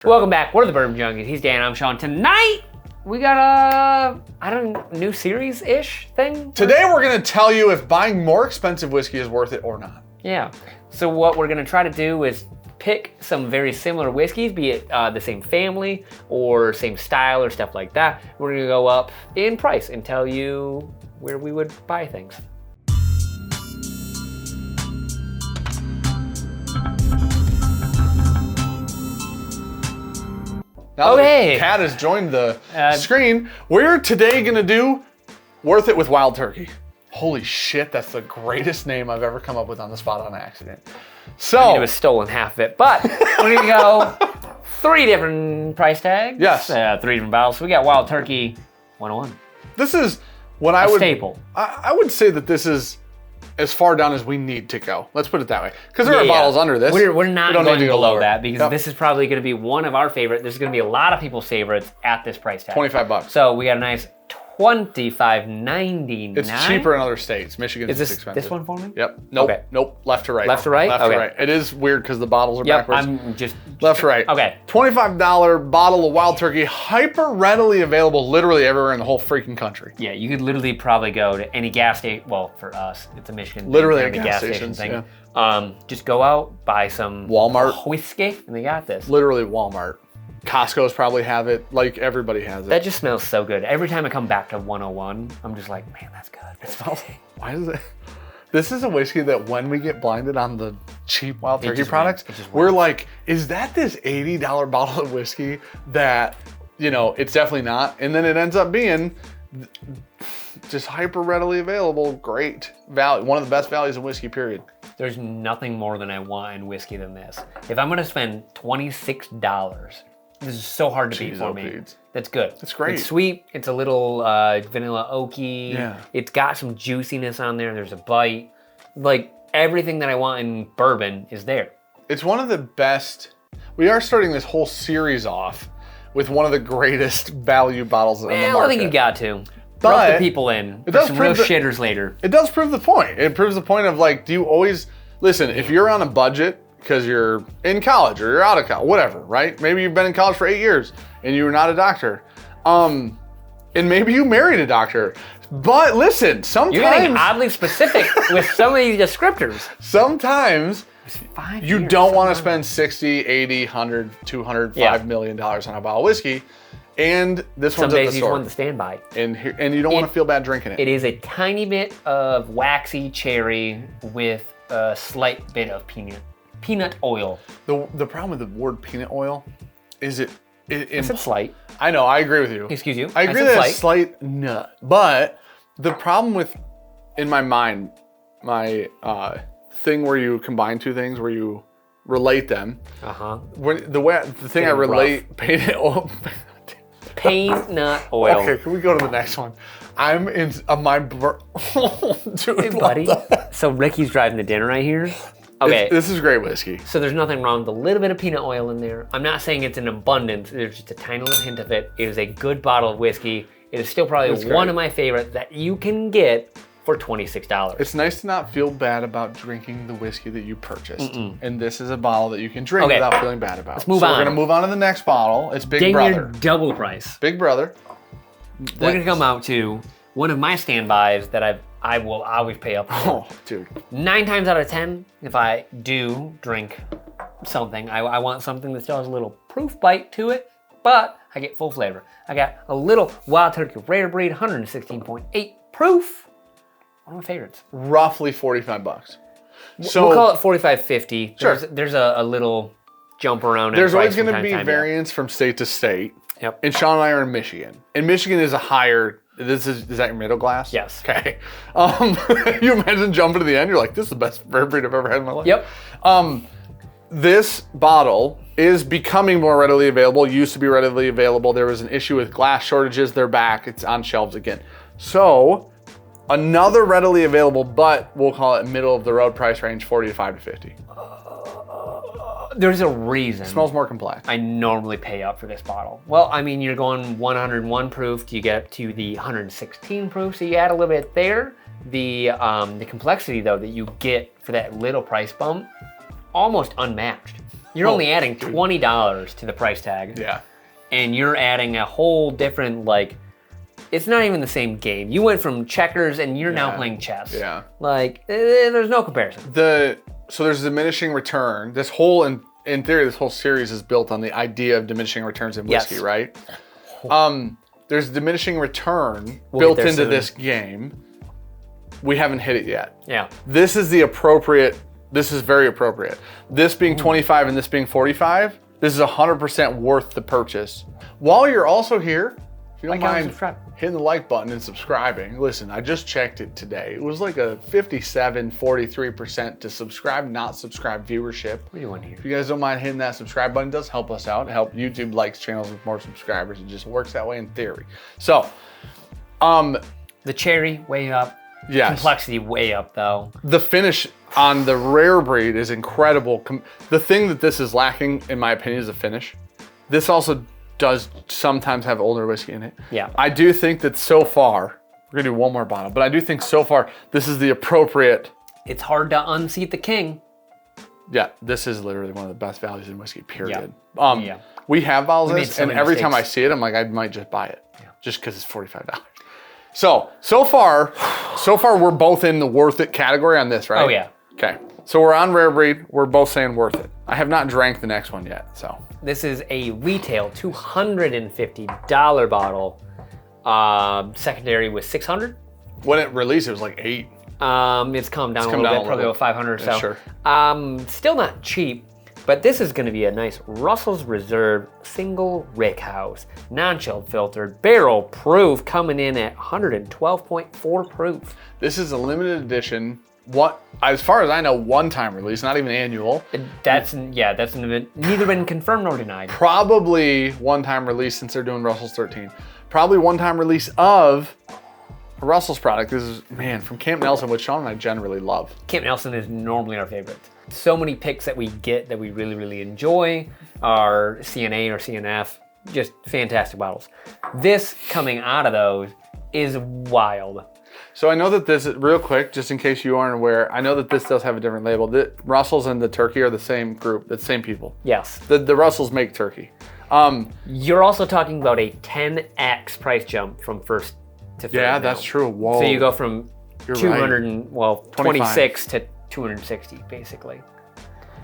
Welcome back. We're the Bourbon Junkies. He's Dan. I'm Sean. Tonight we got a new series-ish thing. Today we're gonna tell you if buying more expensive whiskey is worth it or not. Yeah. So what we're gonna try to do is pick some very similar whiskeys, be it the same family or same style or stuff like that. We're gonna go up in price and tell you where we would buy things. Now that Kat has joined the screen, we're today gonna do Worth It with Wild Turkey. Holy shit, that's the greatest name I've ever come up with on the spot on accident. So I mean, it was stolen half of it, but we're gonna go 3 different price tags. Yes. 3 different bottles. So we got Wild Turkey 101. This is what I would staple. I would say that this is as far down as we need to go. Let's put it that way. Because there are bottles under this. We're not going below lower. that because this is probably going to be one of our favorites. There's going to be a lot of people's favorites at this price tag. $25. So we got a nice $25.99. It's cheaper in other states. Michigan's expensive. This one for me? Yep. Nope. Okay. Nope. Left to right. Left to right? Left to right. It is weird because the bottles are backwards. I'm just left to right. Okay. $25 bottle of Wild Turkey, hyper readily available literally everywhere in the whole freaking country. Yeah, you could literally probably go to any gas station. Well, for us, it's a Michigan literally thing, a gas station thing. Yeah. Just go out, buy some Walmart whiskey, and they got this. Literally Walmart. Costco's probably have it. Like everybody has it. That just smells so good. Every time I come back to 101, I'm just like, man, that's good. It smells. Why is it? This is a whiskey that when we get blinded on the cheap Wild Turkey products, we're like, is that this $80 bottle of whiskey that, you know, it's definitely not. And then it ends up being just hyper readily available, great value, one of the best values in whiskey, period. There's nothing more than I want in whiskey than this. If I'm gonna spend $26, this is so hard to beat for me. That's good. That's great. It's sweet. It's a little vanilla oaky. Yeah. It's got some juiciness on there. There's a bite. Like everything that I want in bourbon is there. It's one of the best. We are starting this whole series off with one of the greatest value bottles in the market. I think you got to. But rub the people in. It does some prove real shitters later. It does prove the point. It proves the point of like, do you always listen? If you're on a budget because you're in college or you're out of college, whatever, right? Maybe you've been in college for 8 years and you were not a doctor, and maybe you married a doctor. But listen, sometimes you're getting oddly specific with some of these descriptors. Sometimes you don't want to spend 60, 80, 100, 200, $5 million on a bottle of whiskey. And this one's at the store. Some days you want to stand by. And you don't want to feel bad drinking it. It is a tiny bit of waxy cherry with a slight bit of peanut oil. The problem with the word peanut oil is it said slight. I know, I agree with you. Excuse you. I agree that it's slight nut. But the problem with, in my mind, my thing where you combine two things, where you relate them. When the thing I relate peanut oil. Peanut oil. Okay, can we go to the next one? I'm in my dude, hey, buddy. So Ricky's driving to dinner right here. Okay. This is great whiskey. So there's nothing wrong with a little bit of peanut oil in there. I'm not saying it's in abundance. There's just a tiny little hint of it. It is a good bottle of whiskey. It is still probably one of my favorites that you can get for $26. It's nice to not feel bad about drinking the whiskey that you purchased. And this is a bottle that you can drink without feeling bad about. Let's move on. We're gonna move on to the next bottle. It's Big Brother. Double price. Big Brother. We're gonna come out to one of my standbys that I will always pay up for. Oh, dude. 9 times out of 10, if I do drink something, I want something that still has a little proof bite to it, but I get full flavor. I got a little Wild Turkey Rare Breed, 116.8 proof. One of my favorites. Roughly $45. So we'll call it $45.50. Sure. There's a little jump around. There's always going to be variance from state to state. Yep. And Sean and I are in Michigan. And Michigan is a higher. Is that your middle glass? Yes. Okay. You imagine jumping to the end. You're like, this is the best rare breed I've ever had in my life. Yep. This bottle is becoming more readily available. Used to be readily available. There was an issue with glass shortages. They're back. It's on shelves again. So another readily available, but we'll call it middle of the road price range, 45 to 50. There's a reason. It smells more complex. I normally pay up for this bottle. Well, I mean, you're going 101 proof, you get up to the 116 proof, so you add a little bit there. The complexity though that you get for that little price bump, almost unmatched. You're only adding $20 to the price tag. Yeah. And you're adding a whole different, like, it's not even the same game. You went from checkers and you're now playing chess. Yeah. Like, there's no comparison. So there's diminishing return. This whole, in theory, this whole series is built on the idea of diminishing returns in whiskey, right? There's diminishing return built into this game. We haven't hit it yet. Yeah. This is very appropriate. This being 25 and this being 45, this is 100% worth the purchase. While you're also here, if you don't mind hitting the like button and subscribing. Listen, I just checked it today. It was like a 43% to subscribe, not subscribe viewership. What do you want here? If you guys don't mind hitting that subscribe button, it does help us out. Help YouTube likes channels with more subscribers. It just works that way in theory. So, the cherry way up. Yes. Complexity way up though. The finish on the rare breed is incredible. The thing that this is lacking, in my opinion, is the finish. This also does sometimes have older whiskey in it. Yeah. I do think that so far, we're gonna do one more bottle, but I do think so far this is the appropriate. It's hard to unseat the king. Yeah, this is literally one of the best values in whiskey, period. Yeah. We have bottles of this, and every time I mistakes. see it, I'm like, I might just buy it. Yeah. Just because it's $45. So far we're both in the worth it category on this, right? Oh yeah. Okay. So we're on rare breed. We're both saying worth it. I have not drank the next one yet, so. This is a retail $250 bottle. Secondary was $600. When it released, it was like $8. It's come down a little bit, probably about 500 or so. Sure. Still not cheap, but this is gonna be a nice Russell's Reserve Single Rickhouse, non-chilled filtered, barrel proof, coming in at 112.4 proof. This is a limited edition. As far as I know, one-time release, not even annual. That's neither been confirmed nor denied. Probably one-time release since they're doing Russell's 13. Probably one-time release of a Russell's product. This is, man, from Camp Nelson, which Sean and I generally love. Camp Nelson is normally our favorite. So many picks that we get that we really, really enjoy are CNA or CNF, just fantastic bottles. This coming out of those is wild. So I know that this, real quick, just in case you aren't aware, I know that this does have a different label. The Russells and the Turkey are the same group, the same people. Yes. The Russells make Turkey. You're also talking about a 10x price jump from first to third. Yeah, now. that's true. Whoa. So you go from 25. 26 to 260 basically.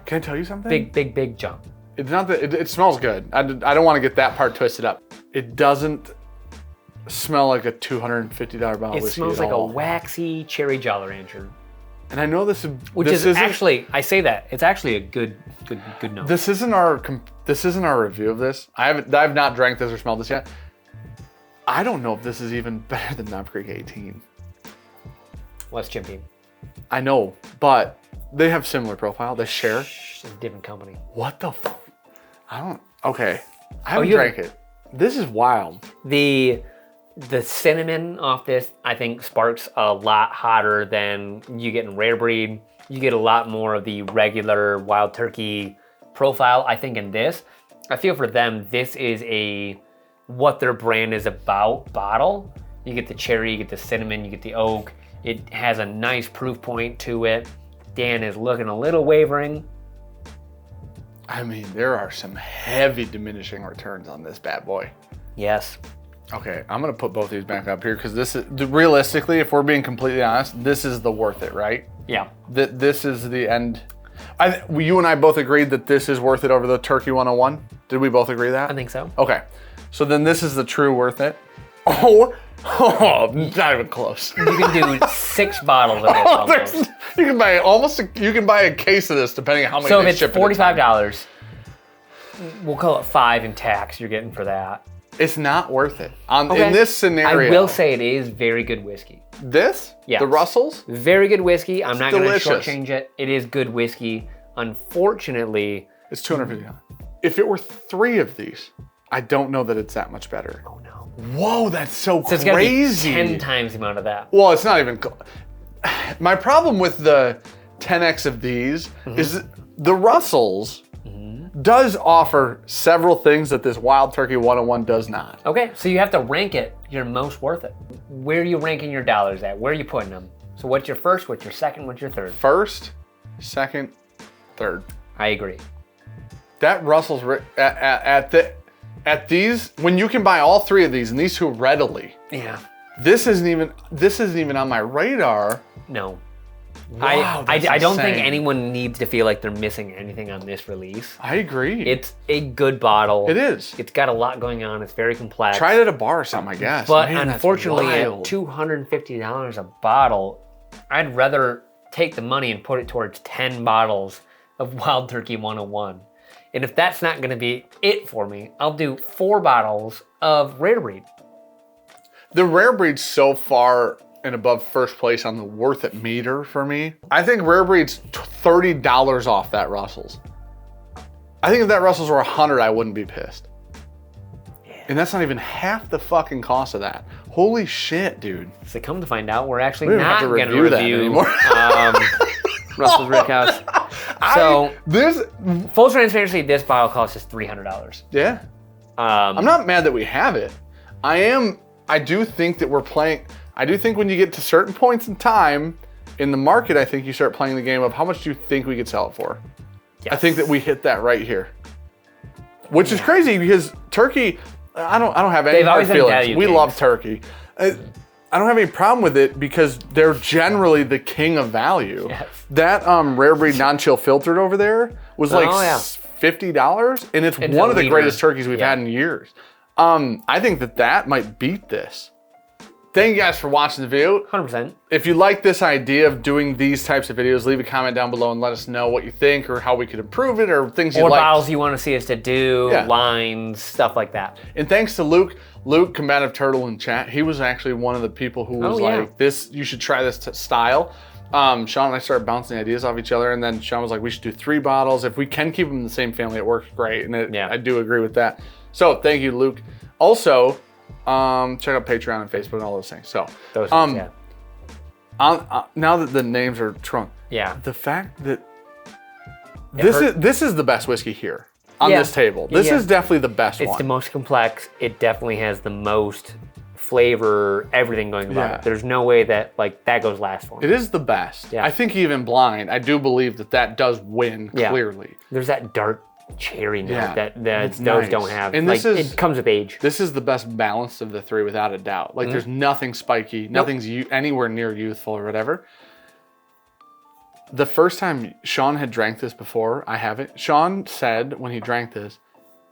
Can I tell you something? Big jump. It's not that it smells good. I don't want to get that part twisted up. It doesn't smell like a $250 bottle of whiskey. It smells like a waxy cherry Jolly Rancher. And I know this is actually, I say that it's actually a good note. This isn't our review of this. I've not drank this or smelled this yet. I don't know if this is even better than Knob Creek 18. What's Jim Beam? I know, but they have similar profile. They share. It's a different company. What the? Okay. I haven't drank it. This is wild. The cinnamon off this, I think, sparks a lot hotter than you get in rare breed. You get a lot more of the regular wild turkey profile, I think, in this. I feel for them, this is what their brand is about bottle. You get the cherry, you get the cinnamon, you get the oak. It has a nice proof point to it. Dan is looking a little wavering. I mean, there are some heavy diminishing returns on this bad boy. Yes. Okay, I'm gonna put both these back up here because this is, realistically, if we're being completely honest, this is the worth it, right? Yeah. This is the end. You and I both agreed that this is worth it over the Turkey 101. Did we both agree that? I think so. Okay, so then this is the true worth it. Oh, not even close. You can do 6 bottles of this almost. You can buy a case of this depending on how many. So they if it's ship at a time. $45, we'll call it 5 in tax you're getting for that. It's not worth it. In this scenario. I will say it is very good whiskey. This? Yeah. The Russells? Very good whiskey. I'm not going to delicious. shortchange it. It is good whiskey. Unfortunately, It's $250. If it were 3 of these, I don't know that it's that much better. oh no. Whoa, that's so So it's got to be crazy. 10 times the amount of that. Well, it's not even. My problem with the 10x of these is the Russells does offer several things that this Wild Turkey 101 does not. Okay, so you have to rank it your most worth it. Where are you ranking your dollars at? Where are you putting them? So what's your first, what's your second, what's your third? First, second, third. I agree. That Russell's at these, when you can buy all three of these and these two readily. Yeah. This isn't even on my radar. No. Wow, I don't think insane. anyone needs to feel like they're missing anything on this release. I agree. It's a good bottle. It is. It's got a lot going on. It's very complex. Try it at a bar or something, I guess. But Man, unfortunately, that's at wild. $250 a bottle, I'd rather take the money and put it towards 10 bottles of Wild Turkey 101. And if that's not going to be it for me, I'll do 4 bottles of Rare Breed. The Rare Breed's so far and above first place on the worth it meter for me. I think Rare Breed's $30 off that Russell's. I think if that Russell's were 100, I wouldn't be pissed. Yeah. And that's not even half the fucking cost of that. Holy shit, dude. So come to find out, we're actually We don't have not to going to review that review anymore. Russell's Rickhouse. So, full transparency, this bottle costs us $300. Yeah. I'm not mad that we have it. I do think that we're playing. I do think when you get to certain points in time in the market, I think you start playing the game of how much do you think we could sell it for? Yes. I think that we hit that right here, which is crazy because turkey. I don't have any They've always hard been feelings. value We kings. love turkey. I don't have any problem with it because they're generally the king of value. Yes. That Rare Breed non-chill filtered over there was like $50, and it's one of the greatest turkeys we've had in years. I think that might beat this. Thank you guys for watching the video. 100%. If you like this idea of doing these types of videos, leave a comment down below and let us know what you think or how we could improve it or things you like. Or bottles you want to see us to do, lines, stuff like that. And thanks to Luke, Combative Turtle in chat. He was actually one of the people who was like, "This, you should try this style." Sean and I started bouncing ideas off each other, and then Sean was like, "We should do 3 bottles. If we can keep them in the same family, it works great." And I do agree with that. So thank you, Luke. Also, check out Patreon and Facebook and all those things. So Those things, now that the names are shrunk, the fact that this is the best whiskey here on this table. This is definitely the best one. It's the most complex. It definitely has the most flavor, everything going about it. There's no way that that goes last for me. It is the best. I think even blind, I do believe that does win clearly. There's that dark cherry note that those nice. don't have. And it comes with age. This is the best balance of the 3 without a doubt. There's nothing spiky, nothing's anywhere near youthful or whatever. The first time Sean had drank this before, I haven't. Sean said when he drank this,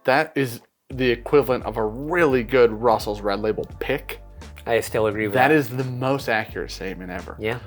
that is the equivalent of a really good Russell's Red Label pick. I still agree with that. That is the most accurate statement ever. Yeah.